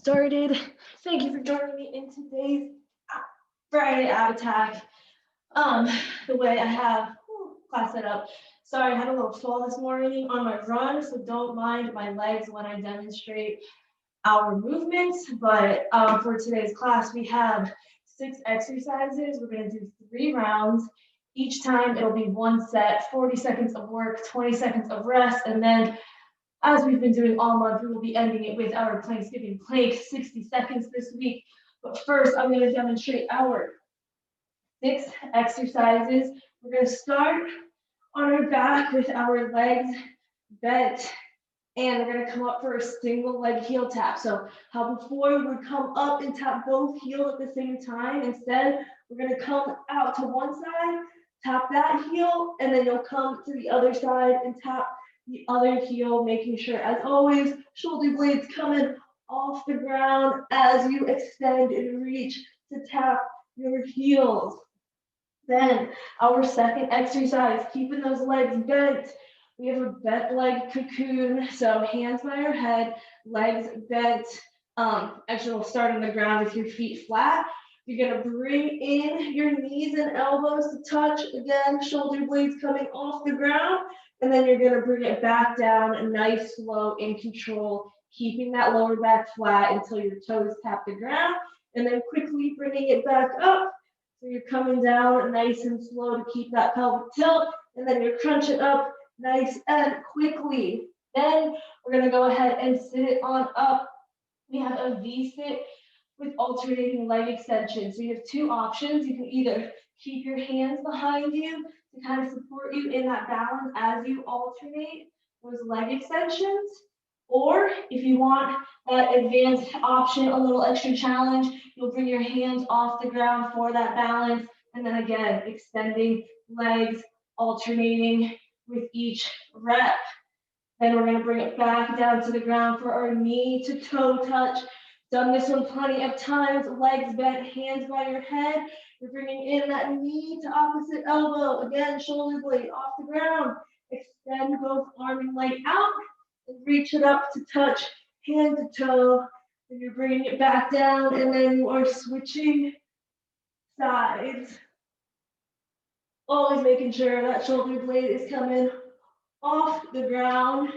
started. Thank you for joining me in today's Friday ab attack. The way I have class set up. Sorry, I had a little fall this morning on my run, so don't mind my legs when I demonstrate our movements. But for today's class, we have 6 exercises. We're going to do 3 rounds. Each time it'll be 1 set, 40 seconds of work, 20 seconds of rest, and then as we've been doing all month, we will be ending it with our Thanksgiving plank, 60 seconds this week. But first, I'm going to demonstrate our 6 exercises. We're going to start on our back with our legs bent, and we're going to come up for a single leg heel tap. So how before we would come up and tap both heels at the same time, instead, we're going to come out to one side, tap that heel, and then you'll come to the other side and tap the other heel, making sure, as always, shoulder blades coming off the ground as you extend and reach to tap your heels. Then our second exercise, keeping those legs bent. We have a bent leg cocoon, so hands by your head, legs bent. Actually, we'll start on the ground with your feet flat. You're gonna bring in your knees and elbows to touch. Again, shoulder blades coming off the ground. And then you're gonna bring it back down, nice, slow, in control, keeping that lower back flat until your toes tap the ground. And then quickly bringing it back up. So you're coming down nice and slow to keep that pelvic tilt. And then you're crunching up nice and quickly. Then we're gonna go ahead and sit it on up. We have a V-sit with alternating leg extension. So you have 2 options. You can either keep your hands behind you to kind of support you in that balance as you alternate those leg extensions. Or if you want that advanced option, a little extra challenge, you'll bring your hands off the ground for that balance. And then again, extending legs, alternating with each rep. Then we're gonna bring it back down to the ground for our knee to toe touch. Done this one plenty of times, legs bent, hands by your head. You're bringing in that knee to opposite elbow. Again, shoulder blade off the ground. Extend both arm and leg out and reach it up to touch hand to toe. And you're bringing it back down, and then you are switching sides. Always making sure that shoulder blade is coming off the ground.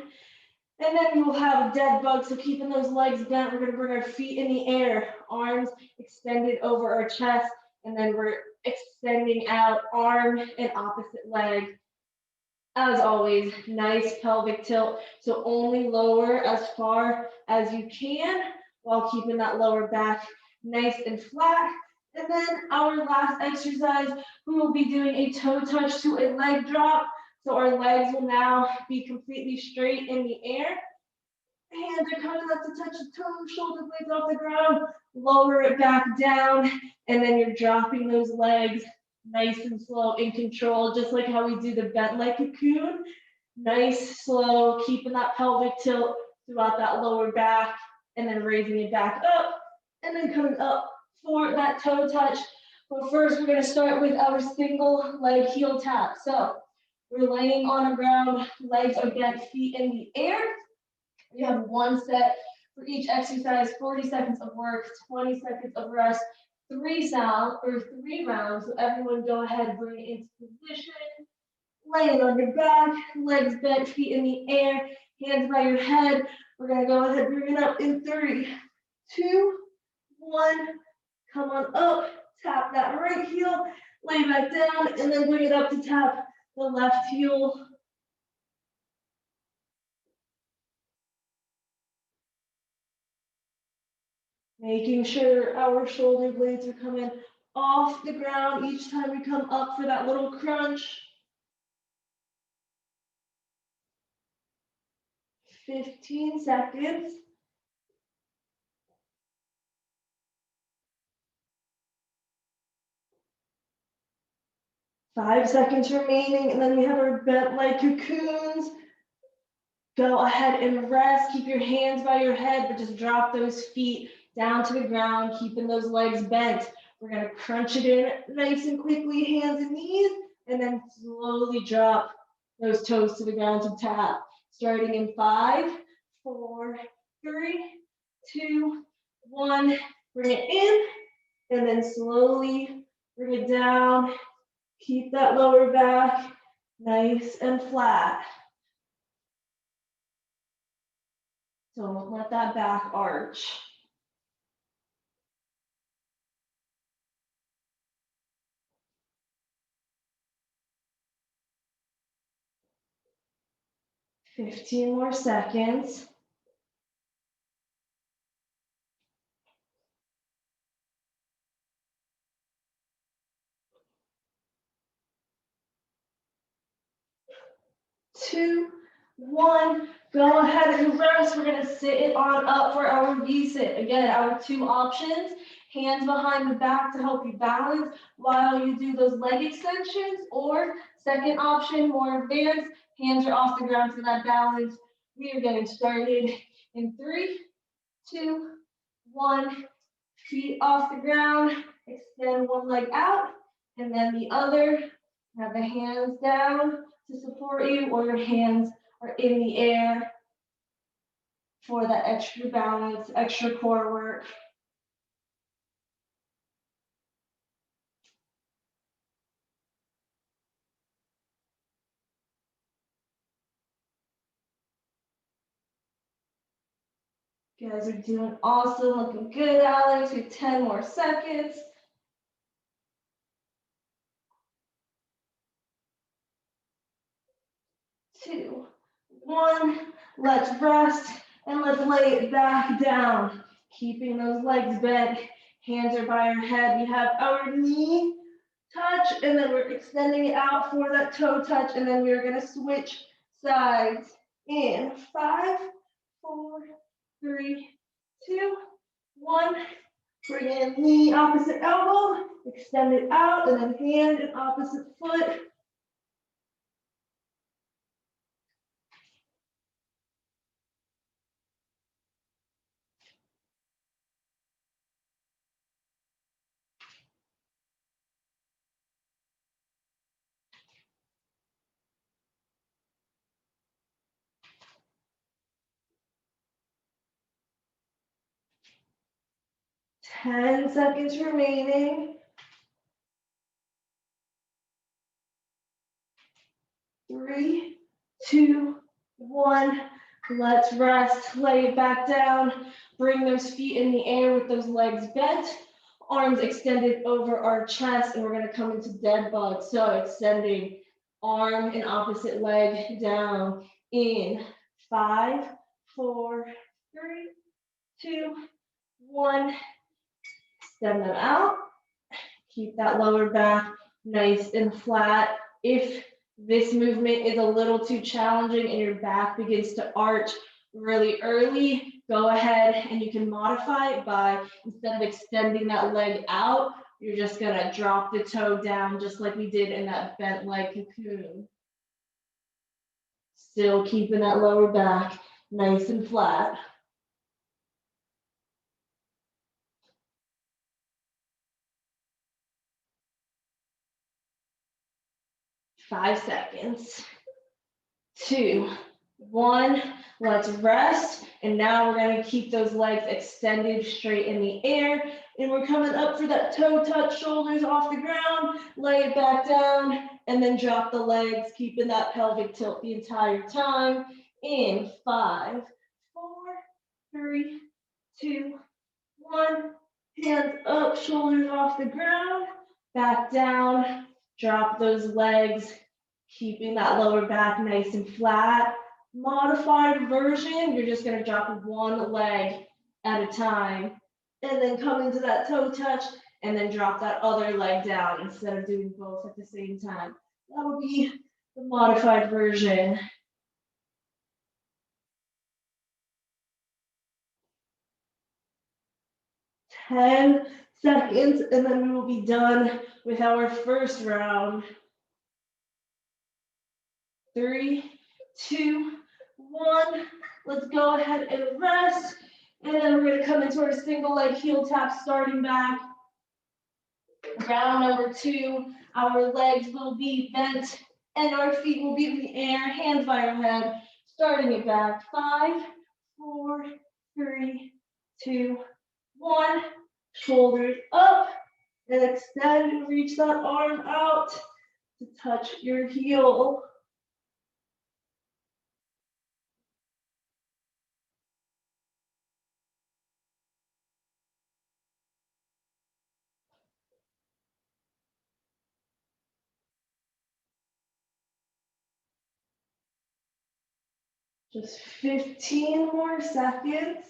And then we will have dead bug, so keeping those legs bent, we're gonna bring our feet in the air, arms extended over our chest, and then we're extending out arm and opposite leg. As always, nice pelvic tilt, so only lower as far as you can while keeping that lower back nice and flat. And then our last exercise, we will be doing a toe touch to a leg drop. So our legs will now be completely straight in the air. Hands are coming up to touch the toes, shoulder blades off the ground. Lower it back down, and then you're dropping those legs nice and slow in control, just like how we do the bent leg cocoon. Nice, slow, keeping that pelvic tilt throughout that lower back, and then raising it back up, and then coming up for that toe touch. But first, we're gonna start with our single leg heel tap. So we're laying on the ground, legs are bent, feet in the air. We have 1 set for each exercise, 40 seconds of work, 20 seconds of rest, 3 rounds. So everyone go ahead, bring it into position. Laying on your back, legs bent, feet in the air, hands by your head. We're gonna go ahead, bring it up in 3, 2, 1. Come on up, tap that right heel, lay back down, and then bring it up to tap the left heel. Making sure our shoulder blades are coming off the ground each time we come up for that little crunch. 15 seconds. Five seconds remaining, and then we have our bent leg cocoons. Go ahead and rest. Keep your hands by your head, but just drop those feet down to the ground, keeping those legs bent. We're gonna crunch it in nice and quickly, hands and knees, and then slowly drop those toes to the ground to tap. Starting in 5, 4, 3, 2, one, bring it in, and then slowly bring it down. Keep that lower back nice and flat. Don't let that back arch. Fifteen more seconds. Two, one. Go ahead and rest. We're gonna sit it on up for our V-sit. Again, our two options, hands behind the back to help you balance while you do those leg extensions, or second option, more advanced, hands are off the ground for that balance. We are getting started in 3, 2, 1. Feet off the ground, extend one leg out, and then the other. Have the hands down to support you, or your hands are in the air for that extra balance, extra core work. You guys are doing awesome, looking good, Alex. We have 10 more seconds. 2, 1. Let's rest and let's lay it back down. Keeping those legs bent, hands are by our head. We have our knee touch, and then we're extending it out for that toe touch, and then we're gonna switch sides in 5, 4, 3, 2, 1. Bring in knee, opposite elbow, extend it out, and then hand and opposite foot. Ten seconds remaining. 3, 2, 1. Let's rest. Lay it back down. Bring those feet in the air with those legs bent. Arms extended over our chest, and we're going to come into dead bug. So extending arm and opposite leg down in 5, 4, 3, 2, 1. Extend them out. Keep that lower back nice and flat. If this movement is a little too challenging and your back begins to arch really early, go ahead and you can modify it by, instead of extending that leg out, you're just gonna drop the toe down just like we did in that bent leg cocoon. Still keeping that lower back nice and flat. 5 seconds. 2, 1. Let's rest. And now we're going to keep those legs extended straight in the air. And we're coming up for that toe touch, shoulders off the ground. Lay it back down and then drop the legs, keeping that pelvic tilt the entire time. In 5, 4, 3, 2, 1. Hands up, shoulders off the ground. Back down. Drop those legs, keeping that lower back nice and flat. Modified version, you're just gonna drop one leg at a time, and then come into that toe touch, and then drop that other leg down instead of doing both at the same time. That will be the modified version. 10 seconds, and then we will be done with our first round. 3, 2, 1. Let's go ahead and rest. And then we're going to come into our single leg heel tap starting back. Round number 2, our legs will be bent and our feet will be in the air, hands by our head, starting it back. 5, 4, 3, 2, one. Shoulders up and extend and reach that arm out to touch your heel. Just 15 more seconds.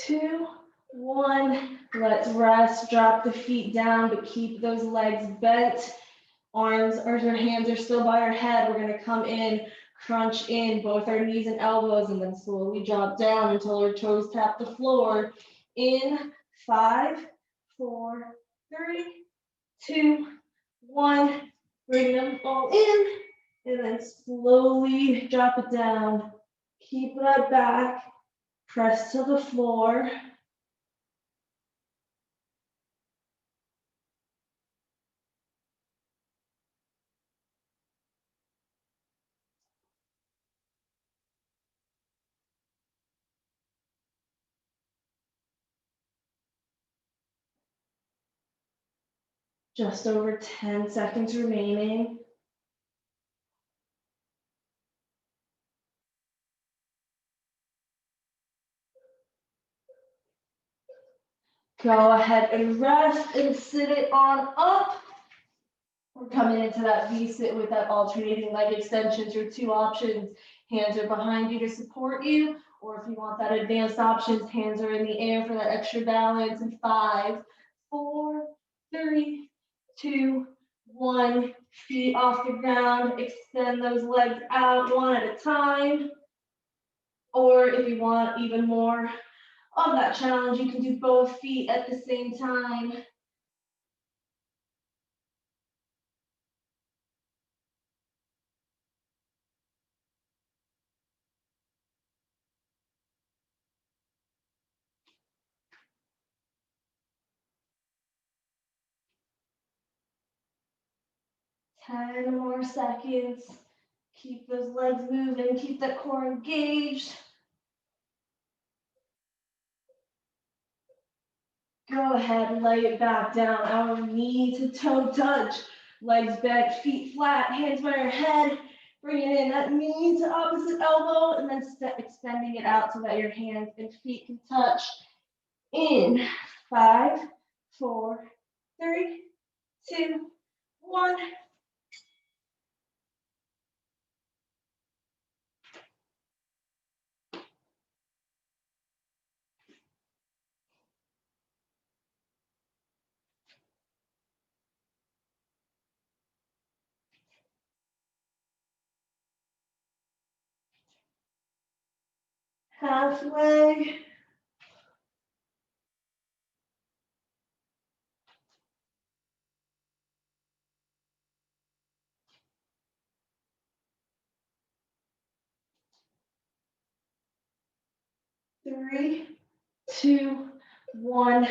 Two, one. Let's rest. Drop the feet down, but keep those legs bent. Arms or your hands are still by our head. We're going to come in, crunch in both our knees and elbows, and then slowly drop down until our toes tap the floor. In 5, 4, 3, 2, 1. Bring them all in, and then slowly drop it down. Keep that back. Press to the floor. Just over 10 seconds remaining. Go ahead and rest and sit it on up. We're coming into that V-sit with that alternating leg extensions. Your two options, hands are behind you to support you, or if you want that advanced options, hands are in the air for that extra balance. In 5, 4, 3, 2, 1. Feet off the ground, extend those legs out one at a time. Or if you want even more of that challenge, you can do both feet at the same time. Ten more seconds. Keep those legs moving, keep that core engaged. Go ahead and lay it back down. Our knee to toe touch. Legs bent, feet flat, hands by our head. Bringing in that knee to opposite elbow and then extending it out so that your hands and feet can touch. In 5, 4, 3, 2, 1. 1/2 leg. 3, 2, 1.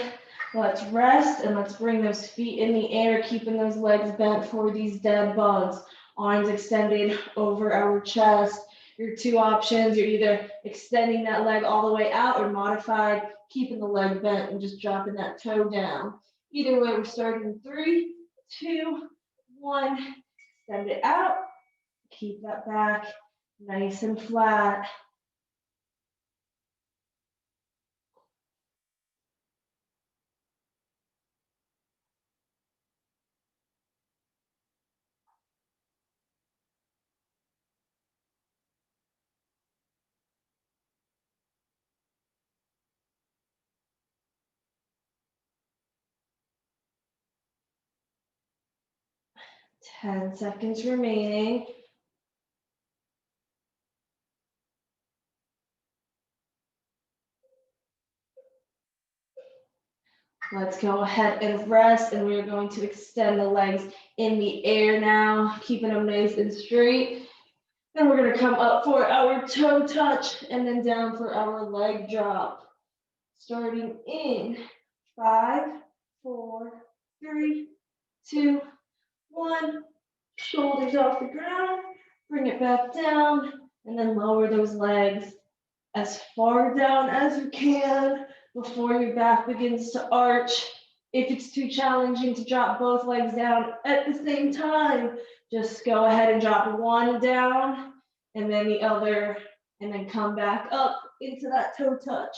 Let's rest and let's bring those feet in the air, keeping those legs bent for these dead bugs. Arms extended over our chest. Your two options, you're either extending that leg all the way out or modified, keeping the leg bent and just dropping that toe down. Either way, we're starting in 3, 2, 1. Extend it out. Keep that back nice and flat. 10 seconds remaining. Let's go ahead and rest, and we're going to extend the legs in the air now, keeping them nice and straight. Then we're going to come up for our toe touch and then down for our leg drop. Starting in 5, 4, 3, 2, one. Shoulders off the ground, bring it back down, and then lower those legs as far down as you can before your back begins to arch. If it's too challenging to drop both legs down at the same time, just go ahead and drop one down and then the other, and then come back up into that toe touch.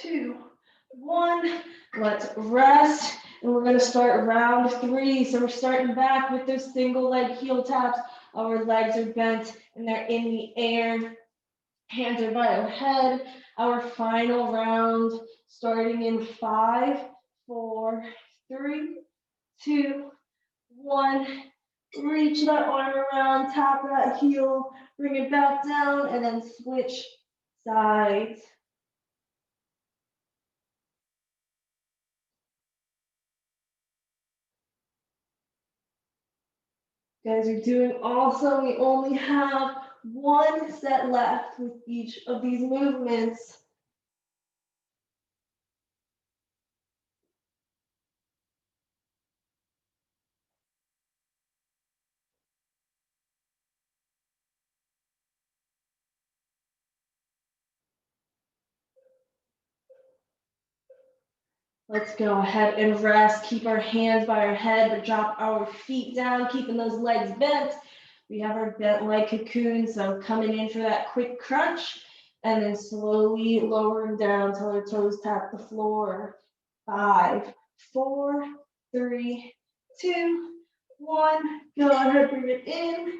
2, 1. Let's rest. And we're going to start round 3. So we're starting back with those single leg heel taps. Our legs are bent and they're in the air. Hands are by our head. Our final round starting in 5, 4, 3, 2, 1. Reach that arm around, tap that heel, bring it back down, and then switch sides. You guys are doing awesome. We only have one set left with each of these movements. Let's go ahead and rest. Keep our hands by our head, but drop our feet down, keeping those legs bent. We have our bent leg cocoon, so coming in for that quick crunch, and then slowly lowering down till our toes tap the floor. 5, 4, 3, 2, 1. Go ahead, bring it in.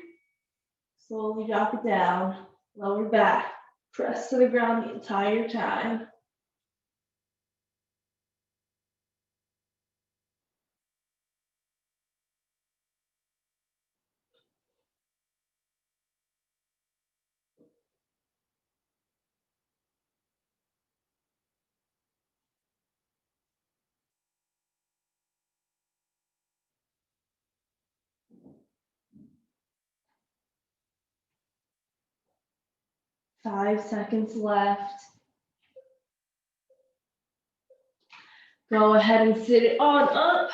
Slowly drop it down. Lower back. Press to the ground the entire time. 5 seconds left. Go ahead and sit it on up.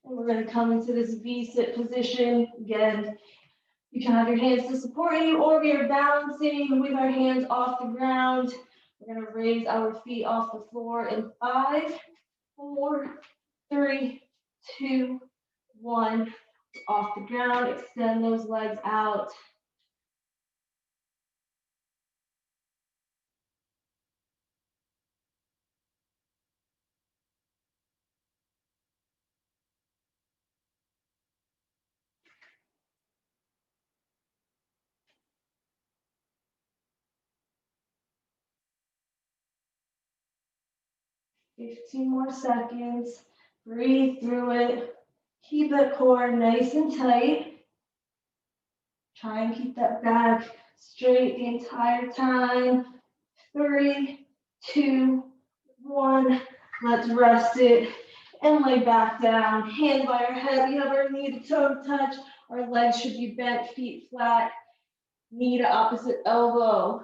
And we're going to come into this V-sit position. Again, you can have your hands to support you, or we are balancing with our hands off the ground. We're going to raise our feet off the floor in 5, 4, 3, 2, 1. Off the ground, extend those legs out. 15 more seconds. Breathe through it. Keep that core nice and tight. Try and keep that back straight the entire time. 3, 2, 1. Let's rest it and lay back down. Hands by our head. We have our knee to toe touch. Our legs should be bent, feet flat, knee to opposite elbow.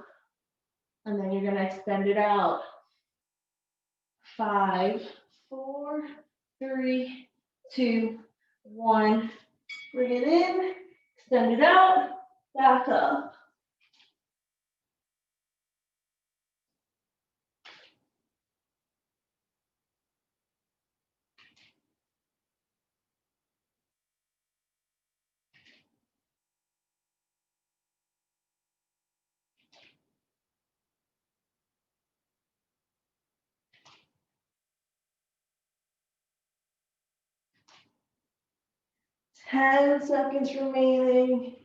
And then you're going to extend it out. 5, 4, 3, 2, 1. Bring it in, extend it out, back up. Ten seconds remaining.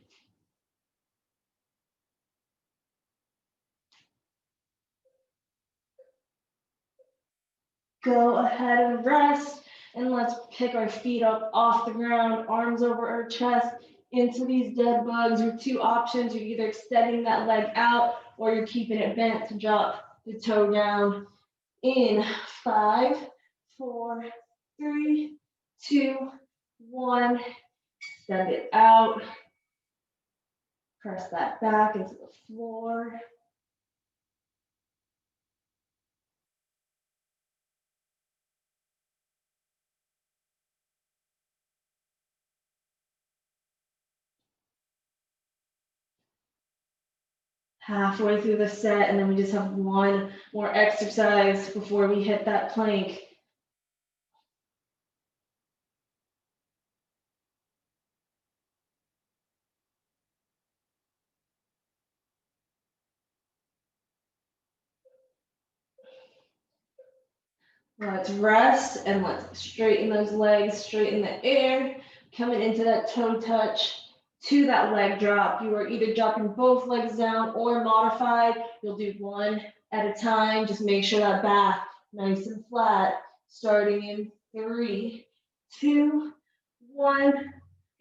Go ahead and rest, and let's pick our feet up off the ground, arms over our chest, into these dead bugs. Your two options, you're either extending that leg out or you're keeping it bent to drop the toe down. In 5, 4, 3, 2, 1, extend it out, press that back into the floor. Halfway through the set, and then we just have one more exercise before we hit that plank. Let's rest and let's straighten those legs, straighten the air, coming into that toe touch to that leg drop. You are either dropping both legs down or modified. You'll do one at a time. Just make sure that back nice and flat. Starting in 3, 2, 1.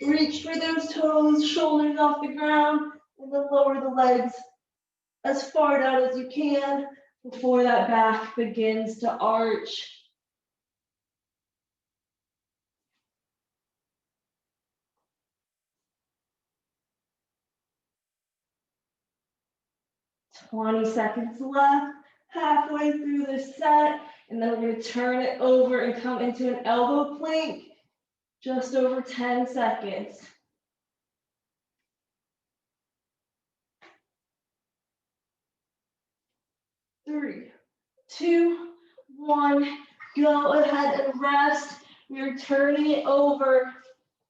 Reach for those toes, shoulders off the ground, and then lower the legs as far down as you can before that back begins to arch. 20 seconds left, halfway through the set, and then we're going to turn it over and come into an elbow plank, just over 10 seconds. 3, 2, 1, go ahead and rest. We're turning it over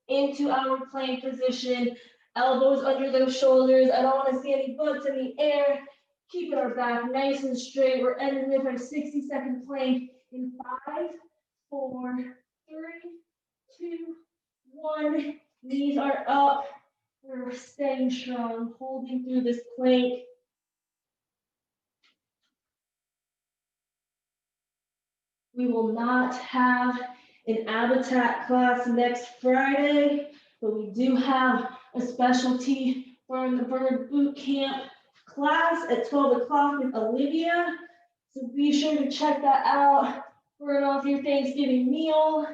into our plank position, elbows under those shoulders. I don't want to see any butts in the air. Keeping our back nice and straight. We're ending with our 60-second plank in 5, 4, 3, 2, 1. Knees are up. We're staying strong, holding through this plank. We will not have an ab attack class next Friday, but we do have a specialty Burn the Bird boot camp class at 12 o'clock with Olivia. So be sure to check that out. Burn off your Thanksgiving meal.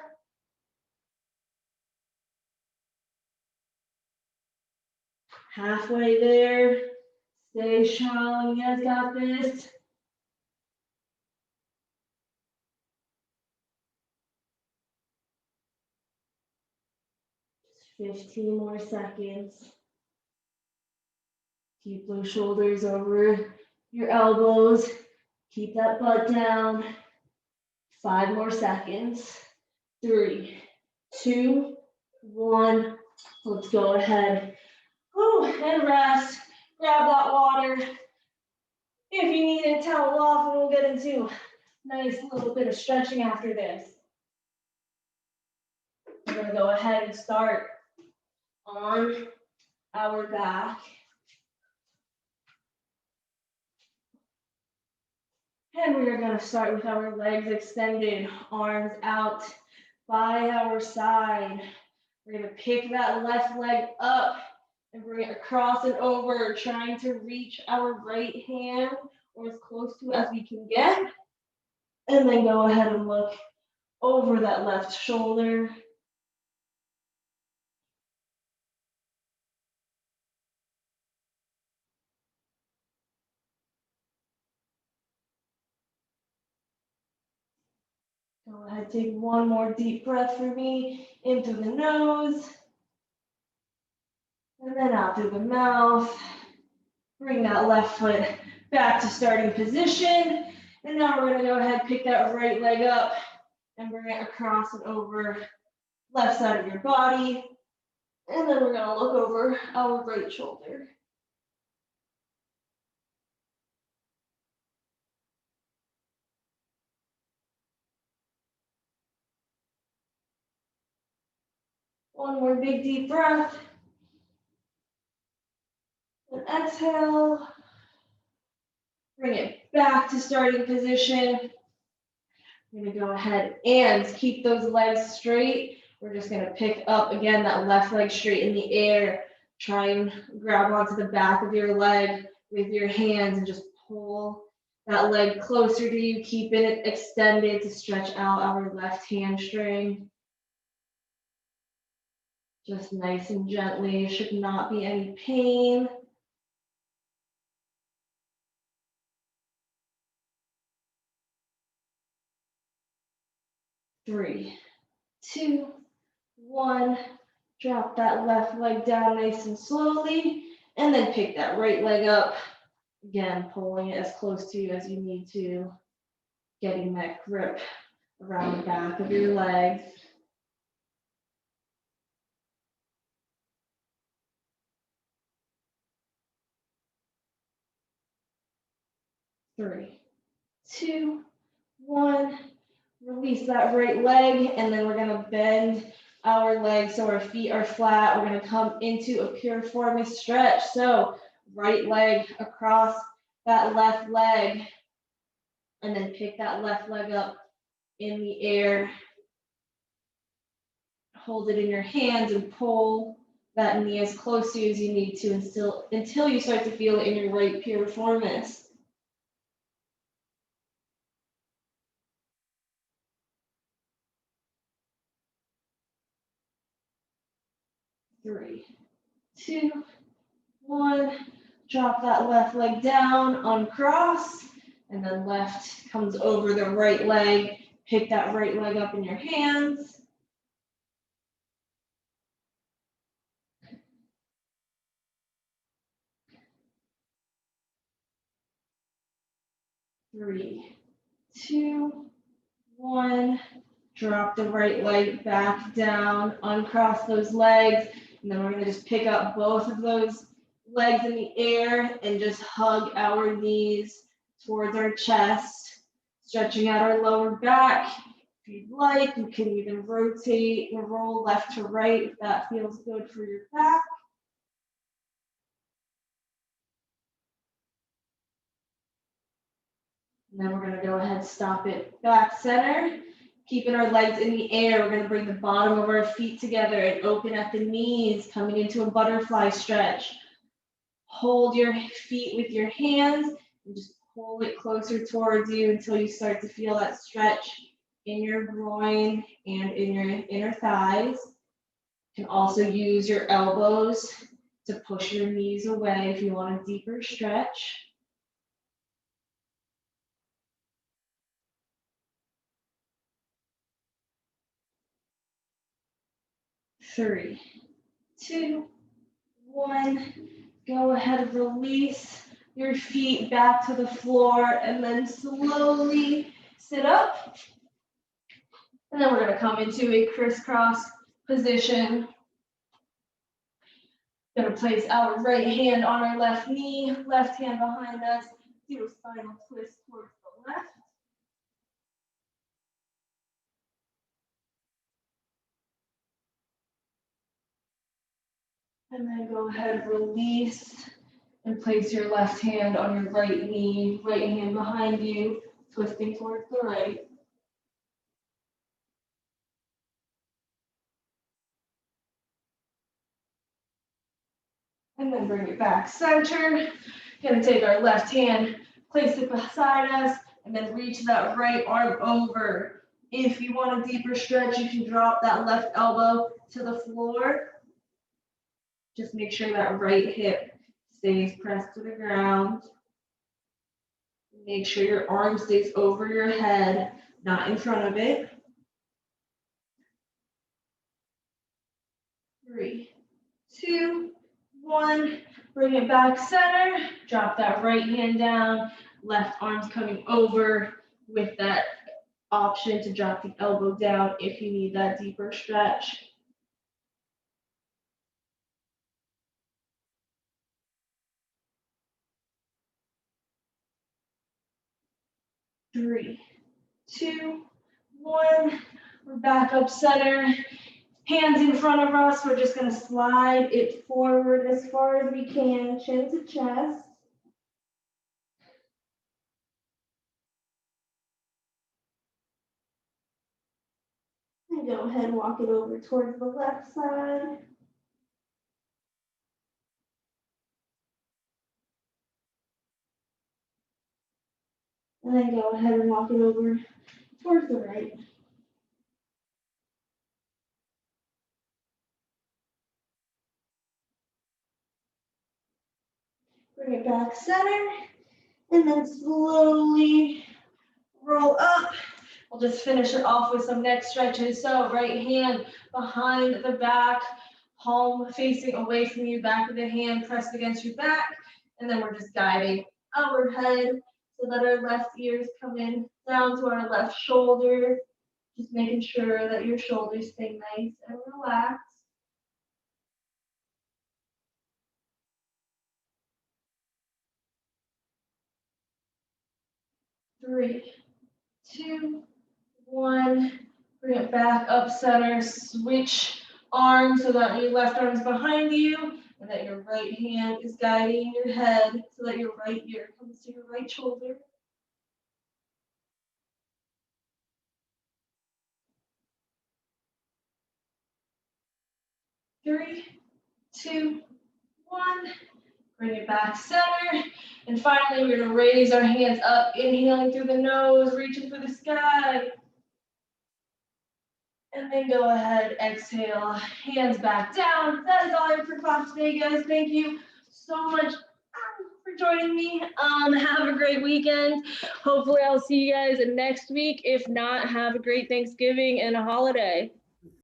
Halfway there. Stay strong. You guys got this. 15 more seconds. Keep those shoulders over your elbows. Keep that butt down. 5 more seconds. 3, 2, 1. Let's go ahead. And rest. Grab that water. If you need it, towel off, and we'll get into a nice little bit of stretching after this. We're going to go ahead and start on our back. And we are going to start with our legs extended, arms out by our side. We're going to pick that left leg up and bring it across and over, trying to reach our right hand or as close to as we can get. And then go ahead and look over that left shoulder. Go ahead, take one more deep breath for me, in through the nose, and then out through the mouth. Bring that left foot back to starting position. And now we're going to go ahead, pick that right leg up and bring it across and over left side of your body. And then we're going to look over our right shoulder. One more big deep breath. And exhale. Bring it back to starting position. We're going to go ahead and keep those legs straight. We're just going to pick up again that left leg straight in the air. Try and grab onto the back of your leg with your hands and just pull that leg closer to you, keeping it extended to stretch out our left hamstring. Just nice and gently, should not be any pain. 3, 2, 1. Drop that left leg down nice and slowly, and then pick that right leg up. Again, pulling it as close to you as you need to, getting that grip around the back of your legs. 3, 2, 1. Release that right leg, and then we're gonna bend our legs so our feet are flat. We're gonna come into a piriformis stretch. So right leg across that left leg, and then pick that left leg up in the air. Hold it in your hands and pull that knee as close to you as you need to until you start to feel it in your right piriformis. 3, 2, 1. Drop that left leg down, uncross, and then left comes over the right leg. Pick that right leg up in your hands. 3, 2, 1. Drop the right leg back down, uncross those legs, and then we're gonna just pick up both of those legs in the air and just hug our knees towards our chest, stretching out our lower back. If you'd like, you can even rotate and roll left to right if that feels good for your back. And then we're gonna go ahead, stop it back center. Keeping our legs in the air, we're gonna bring the bottom of our feet together and open at the knees, coming into a butterfly stretch. Hold your feet with your hands and just pull it closer towards you until you start to feel that stretch in your groin and in your inner thighs. You can also use your elbows to push your knees away if you want a deeper stretch. 3, 2, 1. Go ahead, release your feet back to the floor and then slowly sit up. And then we're going to come into a crisscross position. Going to place our right hand on our left knee, left hand behind us, do a spinal twist towards the left. And then go ahead, release, and place your left hand on your right knee, right hand behind you, twisting towards the right. And then bring it back center. Gonna take our left hand, place it beside us, and then reach that right arm over. If you want a deeper stretch, you can drop that left elbow to the floor. Just make sure that right hip stays pressed to the ground. Make sure your arm stays over your head, not in front of it. 3, 2, 1. Bring it back center. Drop that right hand down. Left arm's coming over with that option to drop the elbow down if you need that deeper stretch. 3, 2, 1. We're back up center. Hands in front of us. We're just going to slide it forward as far as we can, chin to chest. And go ahead and walk it over towards the left side. And then go ahead and walk it over towards the right. Bring it back center, and then slowly roll up. We'll just finish it off with some neck stretches. So right hand behind the back, palm facing away from you, back of the hand pressed against your back. And then we're just guiding our head so that our left ears come in down to our left shoulder. Just making sure that your shoulders stay nice and relaxed. 3, 2, 1. Bring it back up center. Switch arms so that your left arm is behind you and that your right hand is guiding your head so that your right ear comes to your right shoulder. 3, 2, 1. Bring it back center. And finally, we're going to raise our hands up, inhaling through the nose, reaching for the sky. And then go ahead, exhale, hands back down. That is all I have for class today, guys. Thank you so much for joining me. Have a great weekend. Hopefully I'll see you guys next week. If not, have a great Thanksgiving and a holiday.